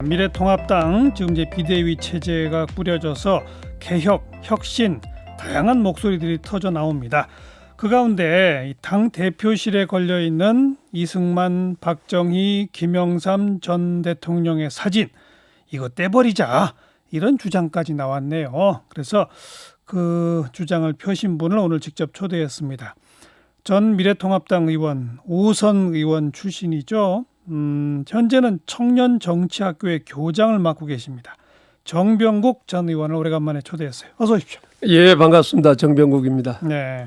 미래통합당 지금 이제 비대위 체제가 꾸려져서 개혁, 혁신 다양한 목소리들이 터져 나옵니다. 그 가운데 당 대표실에 걸려 있는 이승만, 박정희, 김영삼 전 대통령의 사진 이거 떼버리자 이런 주장까지 나왔네요. 그래서 그 주장을 펴신 분을 오늘 직접 초대했습니다. 전 미래통합당 의원, 오선 의원 출신이죠. 현재는 청년정치학교의 교장을 맡고 계십니다. 정병국 전 의원을 오래간만에 초대했어요. 어서 오십시오. 예, 반갑습니다. 정병국입니다. 네.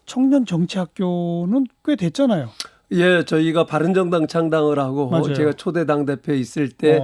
청년정치학교는 꽤 됐잖아요. 예, 저희가 바른정당 창당을 하고 맞아요. 제가 초대 당대표에 있을 때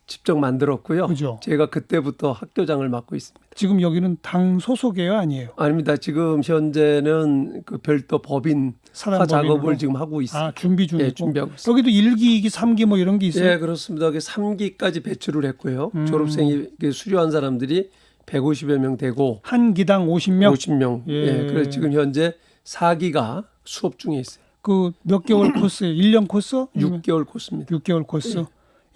직접 만들었고요. 그죠. 제가 그때부터 학교장을 맡고 있습니다. 지금 여기는 당 소속이에요, 아니에요? 아닙니다. 지금 현재는 그 별도 법인화 작업을 지금 하고 있습니다. 아, 준비 중이고. 예, 준비하고 있습니다. 여기도 1기, 2기, 3기 뭐 이런 게 있어요? 예, 그렇습니다. 3기까지 배출을 했고요. 졸업생이 수료한 사람들이 150여 명 되고 한 기당 50명? 50명. 예. 예, 그래서 지금 현재 4기가 수업 중에 있어요. 그 몇 개월 코스예요? 1년 코스? 6개월 코스입니다. 6개월 코스. 예.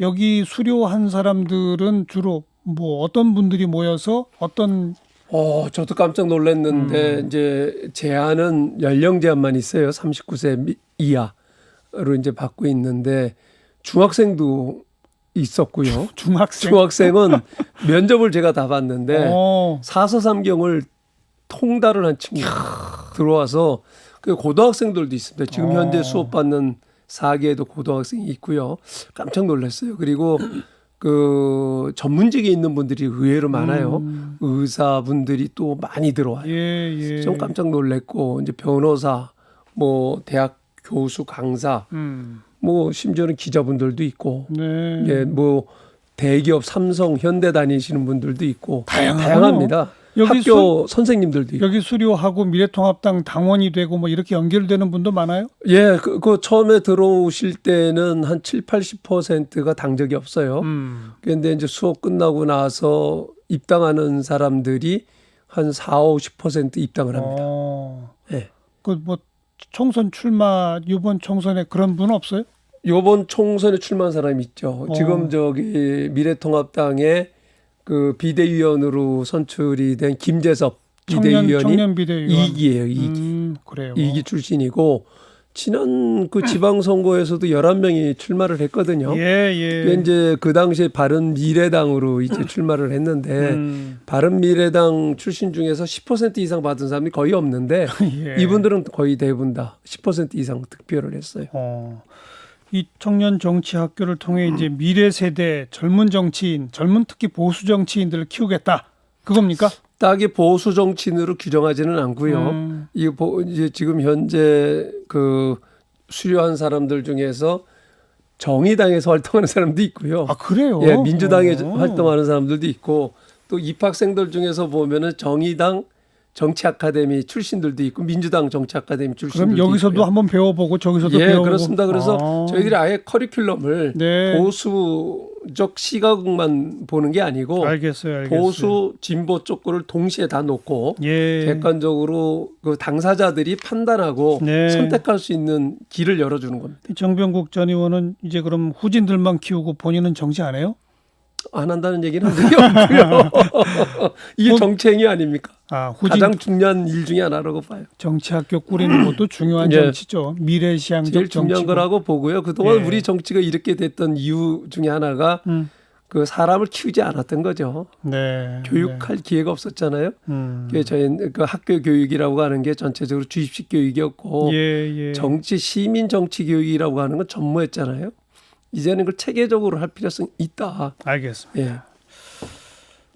여기 수료한 사람들은 주로 뭐 어떤 분들이 모여서 어떤 저도 깜짝 놀랐는데 이제 제한은 연령 제한만 있어요. 39세 이하로 이제 받고 있는데 중학생도 있었고요. 중학생은 면접을 제가 다 봤는데 사서삼경을 통달을 한 친구가 들어와서 그 고등학생들도 있습니다. 지금 현재 수업 받는 4기에도 고등학생이 있고요. 깜짝 놀랐어요. 그리고 그 전문직에 있는 분들이 의외로 많아요. 의사분들이 또 많이 들어와요. 예. 좀 깜짝 놀랐고 이제 변호사, 뭐 대학 교수, 강사, 뭐 심지어는 기자분들도 있고, 네. 예, 뭐 대기업 삼성, 현대 다니시는 분들도 있고 다양하군요. 다양합니다. 여기 학교 선생님들도 있고. 여기 수료하고 미래통합당 당원이 되고 뭐 이렇게 연결되는 분도 많아요? 예, 그 처음에 들어오실 때는 한 70-80%가 당적이 없어요. 그런데 이제 수업 끝나고 나서 입당하는 사람들이 한 40-50% 입당을 합니다. 예. 그 뭐 총선 출마 이번 총선에 그런 분 없어요? 이번 총선에 출마한 사람이 있죠. 지금 저기 미래통합당의 그 비대위원으로 선출이 된 김재섭 비대위원이 청년 비대위원 2기예요. 2기. 그래요. 2기 출신이고 지난 그 지방선거에서도 11명이 출마를 했거든요. 예. 이제 그 당시에 바른미래당으로 이제 출마를 했는데 바른미래당 출신 중에서 10% 이상 받은 사람이 거의 없는데 예. 이분들은 거의 대부분 다 10% 이상 득표를 했어요. 이 청년 정치 학교를 통해 이제 미래 세대 젊은 정치인, 젊은 특히 보수 정치인들을 키우겠다. 그겁니까? 딱히 보수 정치인으로 규정하지는 않고요. 이제 지금 현재 그 수료한 사람들 중에서 정의당에서 활동하는 사람도 있고요. 아, 그래요? 예, 민주당에서 활동하는 사람들도 있고 또 입학생들 중에서 보면은 정의당 정치 아카데미 출신들도 있고 민주당 정치 아카데미 출신들도 그럼 여기서도 있고요. 한번 배워보고 저기서도 예, 배워보고. 그렇습니다. 그래서 저희들이 아예 커리큘럼을 네. 보수적 시각만 보는 게 아니고 알겠어요. 보수 진보 쪽 거를 동시에 다 놓고 예. 객관적으로 그 당사자들이 판단하고 네. 선택할 수 있는 길을 열어주는 겁니다. 정병국 전 의원은 이제 그럼 후진들만 키우고 본인은 정치 안 해요? 안 한다는 얘기는 한 적이 없고요. 이게 정치행위 아닙니까? 후진 가장 중요한 일 중에 하나라고 봐요. 정치학교 꾸리는 것도 중요한 예. 정치죠. 미래시향적 제일 중요한 정치고. 거라고 보고요. 그동안 예. 우리 정치가 이렇게 됐던 이유 중에 하나가 그 사람을 키우지 않았던 거죠. 네. 교육할 기회가 없었잖아요. 그게 저희 그 학교 교육이라고 하는 게 전체적으로 주입식 교육이었고 예. 정치 시민 정치 교육이라고 하는 건 전무했잖아요. 이제는 그걸 체계적으로 할 필요성이 있다. 알겠습니다. 예.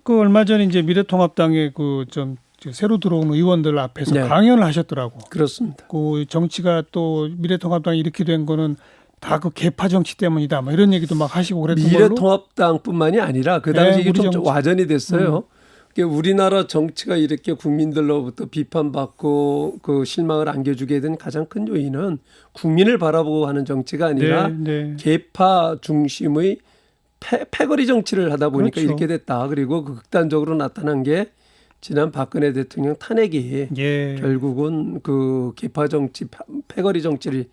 그 얼마 전에 이제 미래통합당에 그 좀 새로 들어온 의원들 앞에서 네. 강연을 하셨더라고. 그렇습니다. 그 정치가 또 미래통합당이 이렇게 된 거는 다 그 계파 정치 때문이다. 뭐 이런 얘기도 막 하시고 그랬던 걸로. 미래통합당뿐만이 아니라 그 당시 이게 우리 좀 정치. 와전이 됐어요. 우리나라 정치가 이렇게 국민들로부터 비판받고 그 실망을 안겨주게 된 가장 큰 요인은 국민을 바라보고 하는 정치가 아니라 네. 계파 중심의 패거리 정치를 하다 보니까 그렇죠. 이렇게 됐다. 그리고 그 극단적으로 나타난 게 지난 박근혜 대통령 탄핵이 예. 결국은 그 계파 정치, 패거리 정치를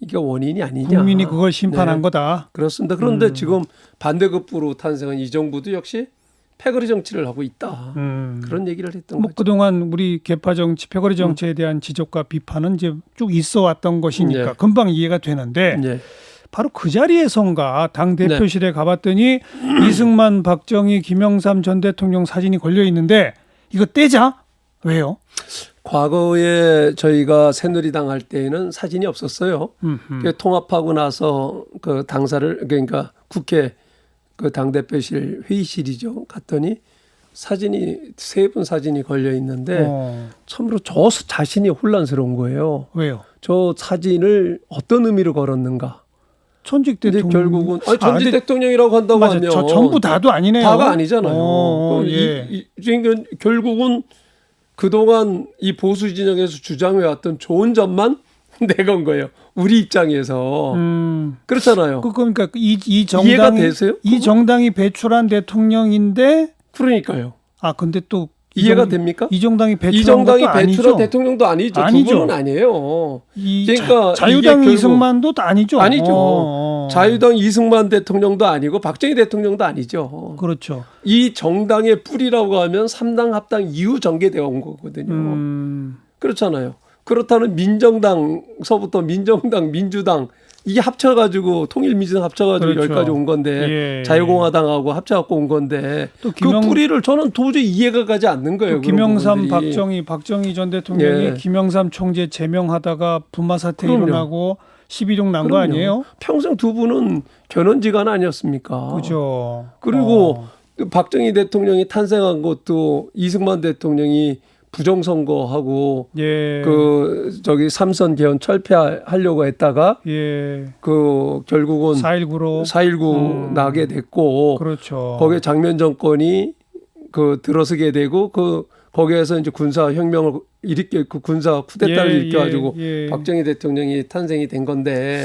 이게 원인이 아니냐. 국민이 그걸 심판한 네. 거다. 그렇습니다. 그런데 지금 반대급부로 탄생한 이 정부도 역시 패거리 정치를 하고 있다. 그런 얘기를 했던 뭐 거죠. 그동안 우리 개파 정치, 패거리 정치에 대한 지적과 비판은 이제 쭉 있어 왔던 것이니까 네. 금방 이해가 되는데 네. 바로 그 자리에선가 당 대표실에 가봤더니 이승만, 박정희, 김영삼 전 대통령 사진이 걸려 있는데 이거 떼자. 왜요? 과거에 저희가 새누리당 할 때에는 사진이 없었어요. 통합하고 나서 그 당사를 그러니까 국회 그 당대표실 회의실이죠. 갔더니 사진이 3분 사진이 걸려 있는데 참으로 저 자신이 혼란스러운 거예요. 왜요? 저 사진을 어떤 의미로 걸었는가? 전직 근데 대통령 결국은 전직 근데 대통령이라고 한다고 맞아, 하면 저 전부 다도 아니네요. 다가 아니잖아요. 그럼 예. 그러니까 결국은 그동안 이 보수 진영에서 주장해왔던 좋은 점만 내건 거예요. 우리 입장에서 그렇잖아요. 그러니까 이 이해가 정당이 되세요? 이 정당이 배출한 대통령인데 그러니까요. 근데 또 이해가 됩니까? 이 정당이 이 배출한 정당이 것도 배출한 아니죠. 대통령도 아니죠. 아니죠. 두 분은 아니에요. 그러니까 자유당 이게 이승만도 아니죠. 아니죠. 자유당 이승만 대통령도 아니고 박정희 대통령도 아니죠. 그렇죠. 이 정당의 뿌리라고 하면 3당 합당 이후 전개되어 온 거거든요. 그렇잖아요. 그렇다면 민정당서부터 민정당, 민주당 이게 합쳐가지고 통일민주당 합쳐가지고 그렇죠. 여기까지 온 건데 예. 자유공화당하고 합쳐갖고 온 건데 또 그 뿌리를 저는 도저히 이해가 가지 않는 거예요. 또 김영삼, 그런 박정희 전 대통령이 예. 김영삼 총재 제명하다가 분마 사태 그럼요. 일어나고 12종 난 거 그럼요. 아니에요? 평생 두 분은 견원지간 아니었습니까? 그죠. 그리고 박정희 대통령이 탄생한 것도 이승만 대통령이 부정선거하고 예. 삼선 개헌 철폐하려고 했다가 그 결국은 4.19로 4.19 나게 됐고 그렇죠. 거기에 장면 정권이 들어서게 되고 거기에서 이제 군사 혁명을 일으켜 군사 쿠데타를 일으켜가지고 박정희 대통령이 탄생이 된 건데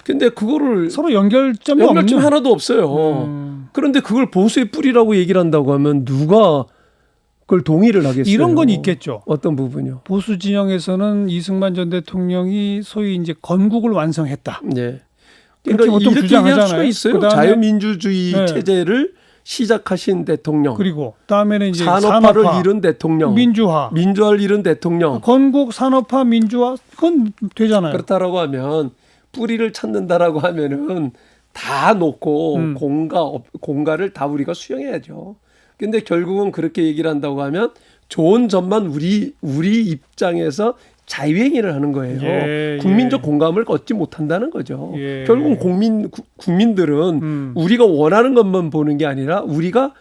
근데 그거를 서로 연결점이 하나도 없어요. 그런데 그걸 보수의 뿌리라고 얘기를 한다고 하면 누가 그걸 동의를 하겠어요? 이런 건 있겠죠. 어떤 부분이요? 보수 진영에서는 이승만 전 대통령이 소위 이제 건국을 완성했다. 네. 그렇게 그러니까 보통 이렇게 주장하잖아요. 얘기할 수가 있어요. 그다음에 자유민주주의 네. 체제를 시작하신 대통령. 그리고 다음에는 이제 산업화를 산업화, 이룬 대통령. 민주화를 이룬 대통령. 건국, 산업화, 민주화 그건 되잖아요. 그렇다라고 하면 뿌리를 찾는다라고 하면은 다 놓고 공가를 다 우리가 수용해야죠. 근데 결국은 그렇게 얘기를 한다고 하면 좋은 점만 우리 입장에서 자유행위를 하는 거예요. 국민적 공감을 얻지 못한다는 거죠. 결국은 국민들은 우리가 원하는 것만 보는 게 아니라 우리가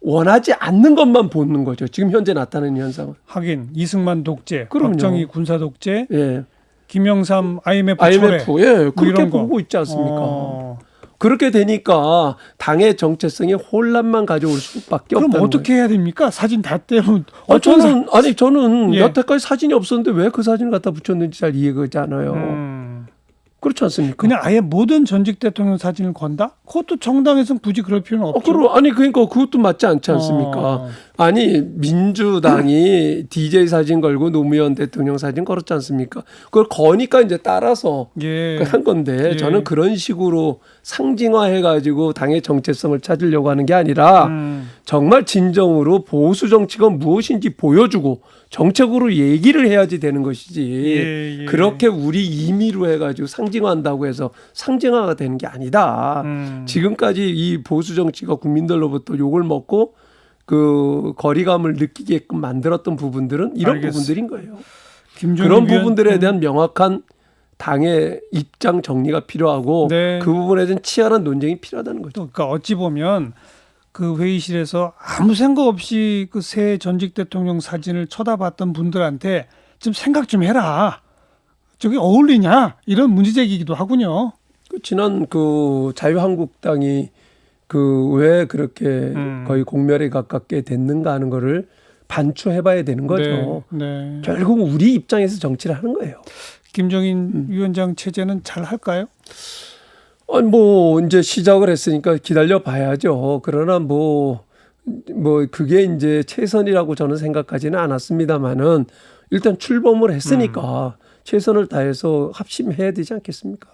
원하지 않는 것만 보는 거죠. 지금 현재 나타나는 현상은. 하긴 이승만 독재, 그럼요. 박정희 군사 독재, 예. 김영삼 IMF 초래 예, 그렇게 이런 거. 보고 있지 않습니까? 그렇게 되니까 당의 정체성에 혼란만 가져올 수밖에 그럼 없다는 어떻게 해야 됩니까? 사진 다 떼면 저는 예. 여태까지 사진이 없었는데 왜 그 사진을 갖다 붙였는지 잘 이해가 가지 않아요. 그렇지 않습니까? 그냥 아예 모든 전직 대통령 사진을 건다? 그것도 정당에서는 굳이 그럴 필요는 없죠. 그러니까 그것도 맞지 않지 않습니까? 아니 민주당이 DJ 사진 걸고 노무현 대통령 사진 걸었지 않습니까? 그걸 거니까 이제 따라서 한 건데 저는 그런 식으로 상징화해가지고 당의 정체성을 찾으려고 하는 게 아니라 정말 진정으로 보수 정치가 무엇인지 보여주고 정책으로 얘기를 해야지 되는 것이지 그렇게 우리 임의로 해가지고 상징화한다고 해서 상징화가 되는 게 아니다. 지금까지 이 보수 정치가 국민들로부터 욕을 먹고 그 거리감을 느끼게끔 만들었던 부분들은 이런 부분들인 거예요. 그런 부분들에 대한 명확한 당의 입장 정리가 필요하고 그 부분에 대한 치열한 논쟁이 필요하다는 거죠. 그러니까 어찌 보면 그 회의실에서 아무 생각 없이 그 새 전직 대통령 사진을 쳐다봤던 분들한테 좀 생각 좀 해라. 저게 어울리냐? 이런 문제제기이기도 하군요. 지난 자유한국당이 왜 그렇게 거의 공멸에 가깝게 됐는가 하는 거를 반추해봐야 되는 거죠. 결국 우리 입장에서 정치를 하는 거예요. 김종인 위원장 체제는 잘 할까요? 이제 시작을 했으니까 기다려 봐야죠. 그러나 그게 이제 최선이라고 저는 생각하지는 않았습니다만은 일단 출범을 했으니까 최선을 다해서 합심해야 되지 않겠습니까?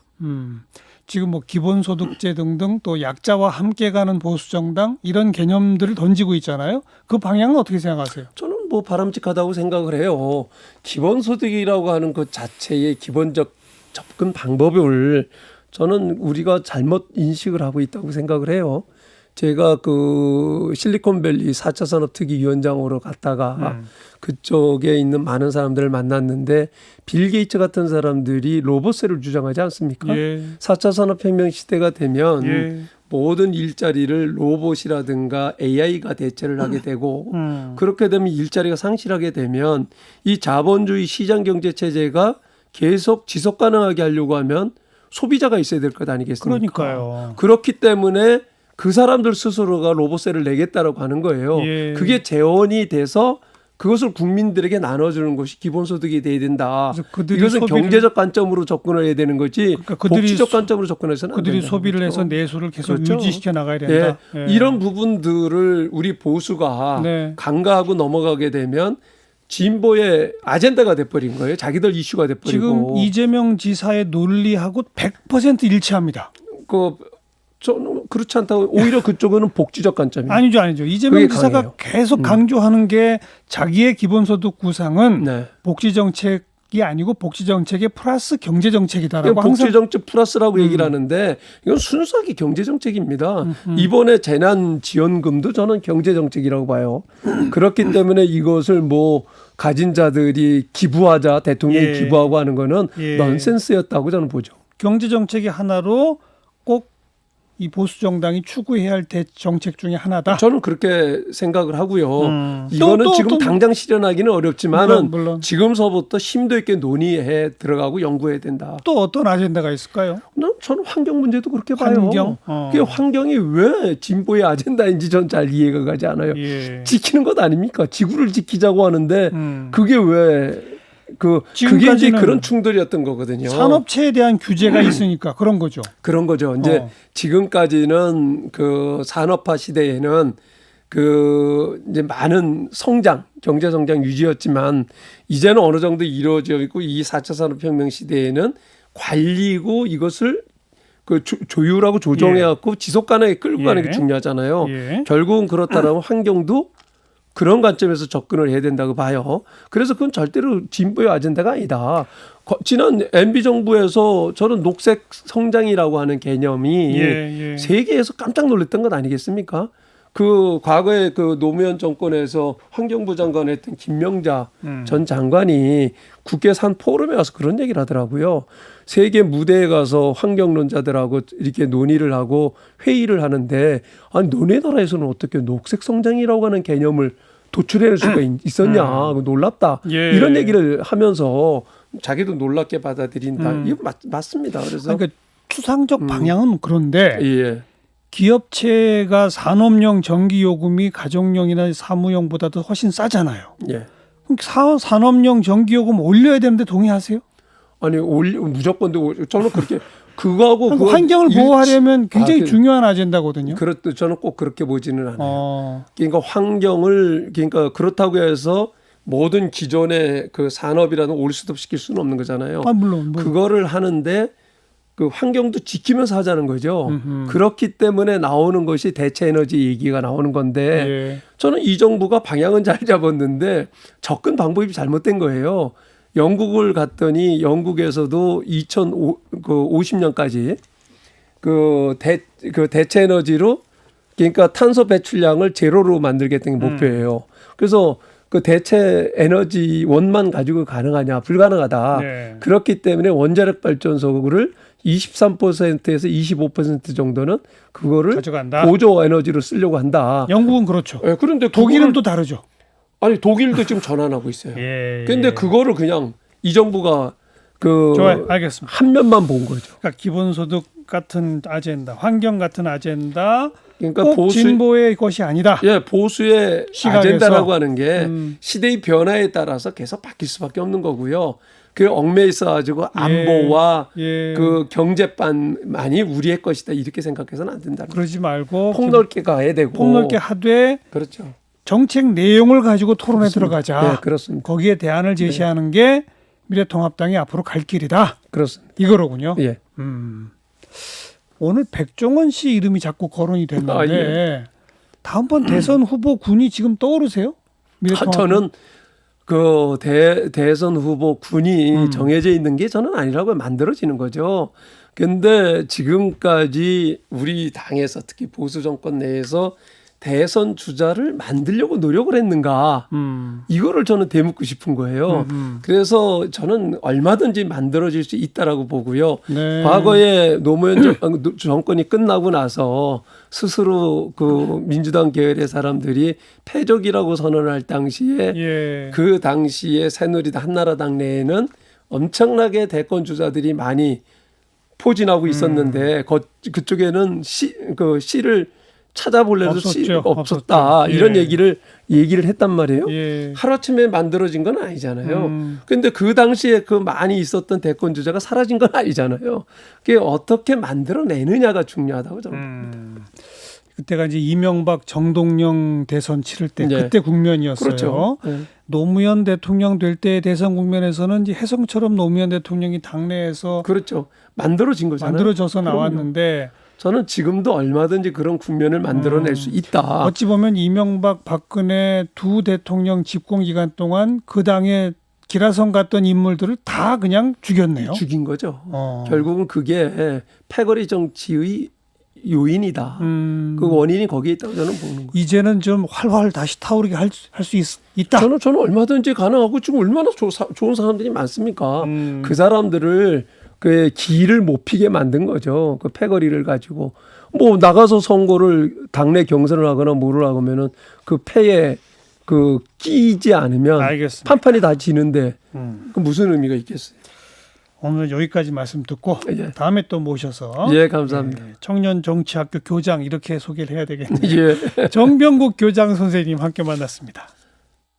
지금 뭐 기본소득제 등등 또 약자와 함께 가는 보수정당 이런 개념들을 던지고 있잖아요. 그 방향은 어떻게 생각하세요? 저는 뭐 바람직하다고 생각을 해요. 기본소득이라고 하는 것 자체의 기본적 접근 방법을 저는 우리가 잘못 인식을 하고 있다고 생각을 해요. 제가 그 실리콘밸리 4차 산업특위위원장으로 갔다가 그쪽에 있는 많은 사람들을 만났는데 빌 게이츠 같은 사람들이 로봇세를 주장하지 않습니까? 예. 4차 산업혁명 시대가 되면 예. 모든 일자리를 로봇이라든가 AI가 대체를 하게 되고 그렇게 되면 일자리가 상실하게 되면 이 자본주의 시장 경제 체제가 계속 지속 가능하게 하려고 하면 소비자가 있어야 될 것 아니겠습니까? 그러니까요. 그렇기 때문에 그 사람들 스스로가 로봇세를 내겠다라고 하는 거예요. 예. 그게 재원이 돼서 그것을 국민들에게 나눠주는 것이 기본소득이 돼야 된다. 그래서 그들이 이것은 소비를, 경제적 관점으로 접근을 해야 되는 거지 그러니까 그들이 복지적 관점으로 접근해서는 안 그들이 된다는 소비를 거죠. 해서 내수를 계속 그렇죠. 유지시켜 나가야 된다. 예. 이런 부분들을 우리 보수가 네. 간과하고 넘어가게 되면 진보의 아젠다가 돼버린 거예요. 자기들 이슈가 돼버리고. 지금 이재명 지사의 논리하고 100% 일치합니다. 저는 그렇지 않다고 오히려 그쪽은 복지적 관점이에요. 아니죠. 이재명 그게 지사가 강해요. 계속 강조하는 게 자기의 기본소득 구상은 네. 복지 정책이 아니고 복지 정책의 플러스 경제 정책이다라고 복지 항상 정책 플러스라고 얘기를 하는데 이건 순수하게 경제 정책입니다. 이번에 재난 지원금도 저는 경제 정책이라고 봐요. 그렇기 때문에 이것을 뭐 가진 자들이 기부하자 대통령이 예. 기부하고 하는 거는 예. 넌센스였다고 저는 보죠. 경제 정책의 하나로 꼭 이 보수 정당이 추구해야 할 정책 중에 하나다. 저는 그렇게 생각을 하고요. 이거는 또, 지금 또, 당장 실현하기는 어렵지만은 물론. 지금서부터 심도 있게 논의해 들어가고 연구해야 된다. 또 어떤 아젠다가 있을까요? 저는 환경 문제도 그렇게 봐요. 환경? 그게 환경이 왜 진보의 아젠다인지 전 잘 이해가 가지 않아요. 예. 지키는 것 아닙니까? 지구를 지키자고 하는데 그게 왜 그게 이제 지금까지는 그런 충돌이었던 거거든요. 산업체에 대한 규제가 있으니까 그런 거죠. 그런 거죠. 이제 지금까지는 그 산업화 시대에는 그 이제 많은 성장, 경제 성장 유지였지만 이제는 어느 정도 이루어져 있고 이 4차 산업혁명 시대에는 관리고 이것을 그 조율하고 조정해 갖고 지속 가능하게 끌고 가는 게 중요하잖아요. 예. 결국은 그렇다면 환경도 그런 관점에서 접근을 해야 된다고 봐요. 그래서 그건 절대로 진보의 아젠다가 아니다. 지난 MB 정부에서 저는 녹색 성장이라고 하는 개념이 예. 세계에서 깜짝 놀랐던 것 아니겠습니까? 그 과거에 그 노무현 정권에서 환경부 장관 했던 김명자 전 장관이 국회 산 포럼에 가서 그런 얘기를 하더라고요. 세계 무대에 가서 환경론자들하고 이렇게 논의를 하고 회의를 하는데 아니 너네 나라에서는 어떻게 녹색 성장이라고 하는 개념을 도출해낼 수가 있었냐. 놀랍다. 예. 이런 얘기를 하면서 자기도 놀랍게 받아들인다. 이거 맞습니다. 그래서 그러니까 추상적 방향은 그런데 예. 기업체가 산업용 전기요금이 가정용이나 사무용보다도 훨씬 싸잖아요. 예. 그럼 산업용 전기요금 올려야 되는데 동의하세요? 아니 무조건 저는 그렇게 그거하고 그러니까 환경을 보호하려면 굉장히 그 중요한 아젠다거든요. 그렇도 저는 꼭 그렇게 보지는 않아요. 어. 그러니까 그러니까 그렇다고 해서 모든 기존의 그 산업이라는 올스톱 시킬 수는 없는 거잖아요. 물론. 그거를 하는데 그 환경도 지키면서 하자는 거죠. 그렇기 때문에 나오는 것이 대체 에너지 얘기가 나오는 건데 예. 저는 이 정부가 방향은 잘 잡았는데 접근 방법이 잘못된 거예요. 영국을 갔더니 영국에서도 2050년까지 그 대체 에너지로 그러니까 탄소 배출량을 제로로 만들겠다는 게 목표예요. 그래서 그 대체 에너지 원만 가지고 가능하냐? 불가능하다. 네. 그렇기 때문에 원자력 발전소를 23%에서 25% 정도는 그거를 가져간다. 보조 에너지로 쓰려고 한다. 영국은 그렇죠. 예, 그런데 독일은 또 다르죠. 아니 독일도 지금 전환하고 있어요. 예. 근데 그거를 그냥 이 정부가 좋아요. 알겠습니다. 한 면만 본 거죠. 그러니까 기본소득 같은 아젠다, 환경 같은 아젠다, 그러니까 꼭 진보의 것이 아니다. 예, 보수의 시각에서. 아젠다라고 하는 게 시대의 변화에 따라서 계속 바뀔 수밖에 없는 거고요. 그 얽매여 있어가지고 안보와 그 경제반만이 우리의 것이다 이렇게 생각해서는 안 된다. 그러지 말고 폭넓게 가야 되고. 폭넓게 하되 그렇죠. 정책 내용을 가지고 토론에 들어가자. 네, 그렇습니다. 거기에 대안을 제시하는 게 미래통합당이 앞으로 갈 길이다. 그렇습니다. 이거로군요. 예. 오늘 백종원 씨 이름이 자꾸 거론이 됐는데 아, 예. 다음번 대선 후보 군이 지금 떠오르세요? 저는 그 대선 후보 군이 정해져 있는 게 저는 아니라고 만들어지는 거죠. 근데 지금까지 우리 당에서 특히 보수 정권 내에서 대선 주자를 만들려고 노력을 했는가? 이거를 저는 되묻고 싶은 거예요. 그래서 저는 얼마든지 만들어질 수 있다라고 보고요. 네. 과거에 노무현 정권이 끝나고 나서 스스로 그 민주당 계열의 사람들이 패적이라고 선언할 당시에 예. 그 당시에 새누리당 한나라당 내에는 엄청나게 대권 주자들이 많이 포진하고 있었는데 그쪽에는 시를 찾아보려도 없었죠. 없었다. 없었죠. 이런 예. 얘기를 했단 말이에요. 예. 하루아침에 만들어진 건 아니잖아요. 근데 그 당시에 그 많이 있었던 대권 주자가 사라진 건 아니잖아요. 그게 어떻게 만들어내느냐가 중요하다고 저는 봅니다. 그때가 이제 이명박 정동영 대선 치를 때 네. 그때 국면이었어요. 그렇죠. 네. 노무현 대통령 될 때의 대선 국면에서는 이제 혜성처럼 노무현 대통령이 당내에서 그렇죠. 만들어진 거잖아요. 만들어져서 그럼요. 나왔는데 저는 지금도 얼마든지 그런 국면을 만들어낼 수 있다. 어찌 보면 이명박 박근혜 두 대통령 집권 기간 동안 그 당에 기라성 갔던 인물들을 다 그냥 죽였네요. 죽인 거죠. 결국은 그게 패거리 정치의 요인이다. 그 원인이 거기에 있다고 저는 보는 거예요. 이제는 좀 활활 다시 타오르게 할 수 있다. 저는 얼마든지 가능하고 지금 얼마나 좋은 사람들이 많습니까? 그 사람들을 그 기를 못 피게 만든 거죠. 그 패거리를 가지고 뭐 나가서 선거를 당내 경선을 하거나 뭐를 하면은 그 패에 그 끼지 않으면 알겠습니다. 판판이 다 지는데 그 무슨 의미가 있겠어요? 오늘 여기까지 말씀 듣고 예. 다음에 또 모셔서 예, 감사합니다. 청년 정치학교 교장 이렇게 소개를 해야 되겠네요. 예. 정병국 교장 선생님 함께 만났습니다.